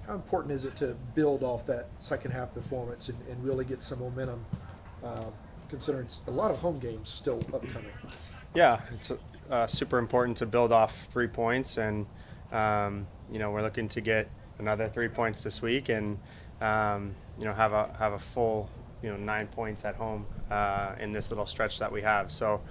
how important is it to build off that second half performance and really get some momentum, uh, considering it's a lot of home games still upcoming? Yeah, it's super important to build off 3 points, and we're looking to get another 3 points this week, and have a full 9 points at home in this little stretch that we have. So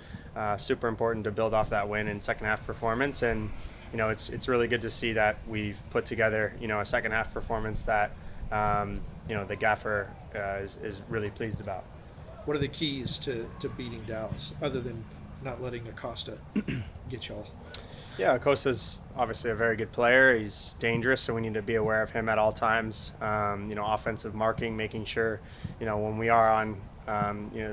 super important to build off that win and second half performance, and it's really good to see that we've put together a second half performance that the gaffer is really pleased about. What are the keys to beating Dallas other than not letting Acosta get y'all? Yeah, Acosta's obviously a very good player. He's dangerous, so we need to be aware of him at all times. Offensive marking, making sure, when we are on,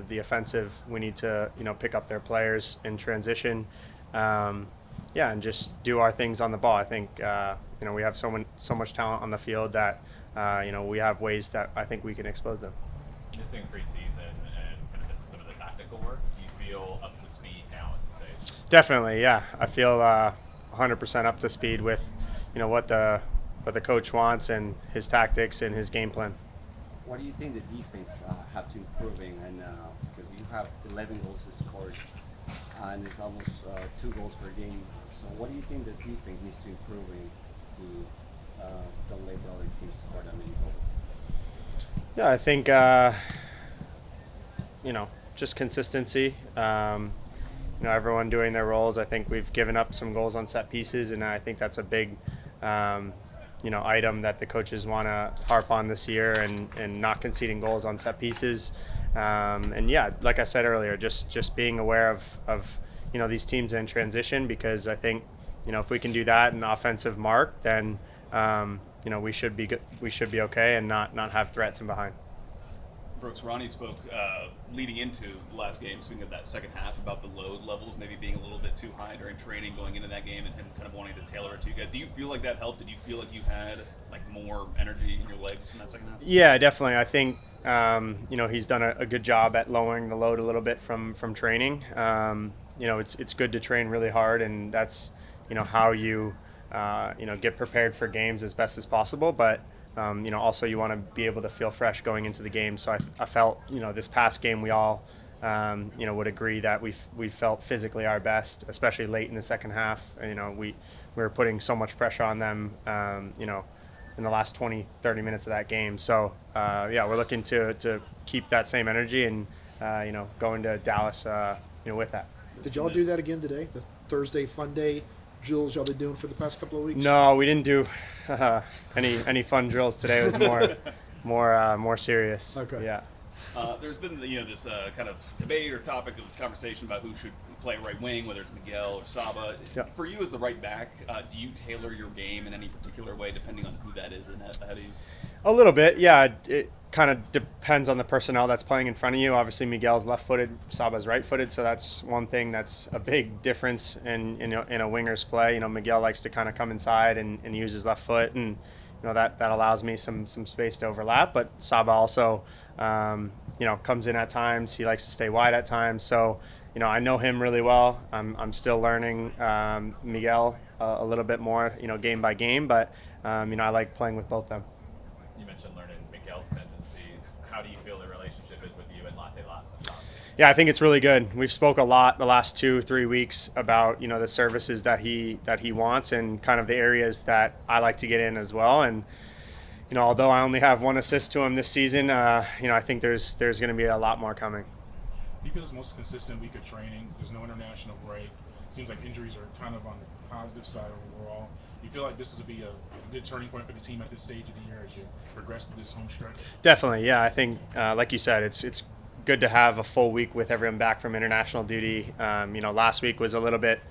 the offensive, we need to, pick up their players in transition. And just do our things on the ball. I think, we have so much talent on the field that, we have ways that I think we can expose them. Missing preseason and kind of missing some of the tactical work, do you feel up to speed now at this stage? Definitely, yeah. I feel 100% up to speed with, what the coach wants and his tactics and his game plan. What do you think the defense have to improving? And because you have 11 goals scored, and it's almost 2 goals per game. So what do you think the defense needs to improve in to don't let the other teams score that many goals? Yeah, I think, just consistency. Everyone doing their roles. I think we've given up some goals on set pieces, and I think that's a big, item that the coaches want to harp on this year, and not conceding goals on set pieces. Like I said earlier, just being aware of these teams in transition, because I think if we can do that in offensive mark, then we should be good, we should be okay and not have threats in behind. Brooks, Ronnie spoke leading into the last game, speaking of that second half, about the load levels maybe being a little bit too high during training going into that game, and him kind of wanting to tailor it to you guys. Do you feel like that helped? Did you feel like you had more energy in your legs in that second half? Yeah, definitely. I think he's done a good job at lowering the load a little bit from training. It's good to train really hard, and that's how you get prepared for games as best as possible. But also you want to be able to feel fresh going into the game. So I felt this past game we all would agree that we felt physically our best, especially late in the second half. We were putting so much pressure on them. In the last 20-30 minutes of that game. So we're looking to keep that same energy and go into Dallas with that. Did y'all do that again today? The Thursday fun day drills y'all been doing for the past couple of weeks? No, we didn't do any fun drills today. It was more serious. Okay. Yeah. There's been this kind of debate or topic of conversation about who should play right wing, whether it's Miguel or Saba. Yeah. For you as the right back, do you tailor your game in any particular way depending on who that is and how do you? A little bit, yeah. It kind of depends on the personnel that's playing in front of you. Obviously, Miguel's left-footed, Saba's right-footed, so that's one thing that's a big difference in a winger's play. Miguel likes to kind of come inside and use his left foot, and that allows me some space to overlap. But Saba also, comes in at times. He likes to stay wide at times. So, I know him really well. I'm still learning Miguel a little bit more, game by game. But I like playing with both them. You mentioned learning Miguel's tendencies. How do you feel the relationship is with you and Latte Lasso? Yeah, I think it's really good. We've spoke a lot the last 2-3 weeks about the services that he wants and kind of the areas that I like to get in as well. And although I only have 1 assist to him this season, I think there's going to be a lot more coming. Do you feel it's the most consistent week of training? There's no international break. Seems like injuries are kind of on the positive side overall. Do you feel like this will be a good turning point for the team at this stage of the year as you progress through this home stretch? Definitely, yeah. I think, like you said, it's good to have a full week with everyone back from international duty. Last week was a little bit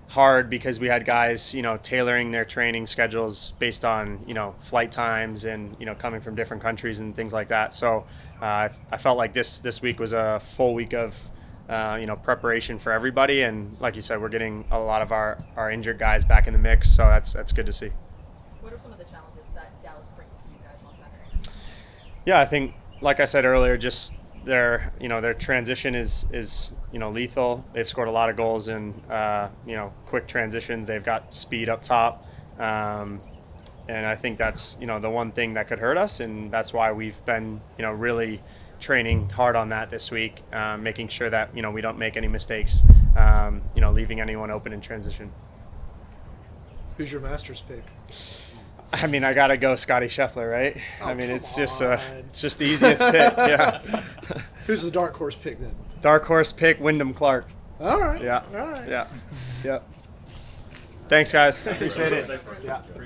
hard because we had guys, tailoring their training schedules based on, flight times and, coming from different countries and things like that. So I felt like this week was a full week of, preparation for everybody. And like you said, we're getting a lot of our injured guys back in the mix. So that's good to see. What are some of the challenges that Dallas brings to you guys on that training? Yeah, I think, like I said earlier, just their transition is lethal. They've scored a lot of goals in quick transitions. They've got speed up top, And I think that's, the one thing that could hurt us, and that's why we've been, really training hard on that this week, making sure that, we don't make any mistakes, leaving anyone open in transition. Who's your Masters pick? I mean, I gotta go Scotty Scheffler, right? Oh, I mean, come it's just on. it's just the easiest pick. Yeah. Who's the dark horse pick then? Dark horse pick, Wyndham Clark. All right. Yeah. All right. Yeah. Yeah. Thanks, guys. Appreciate it. Appreciate it.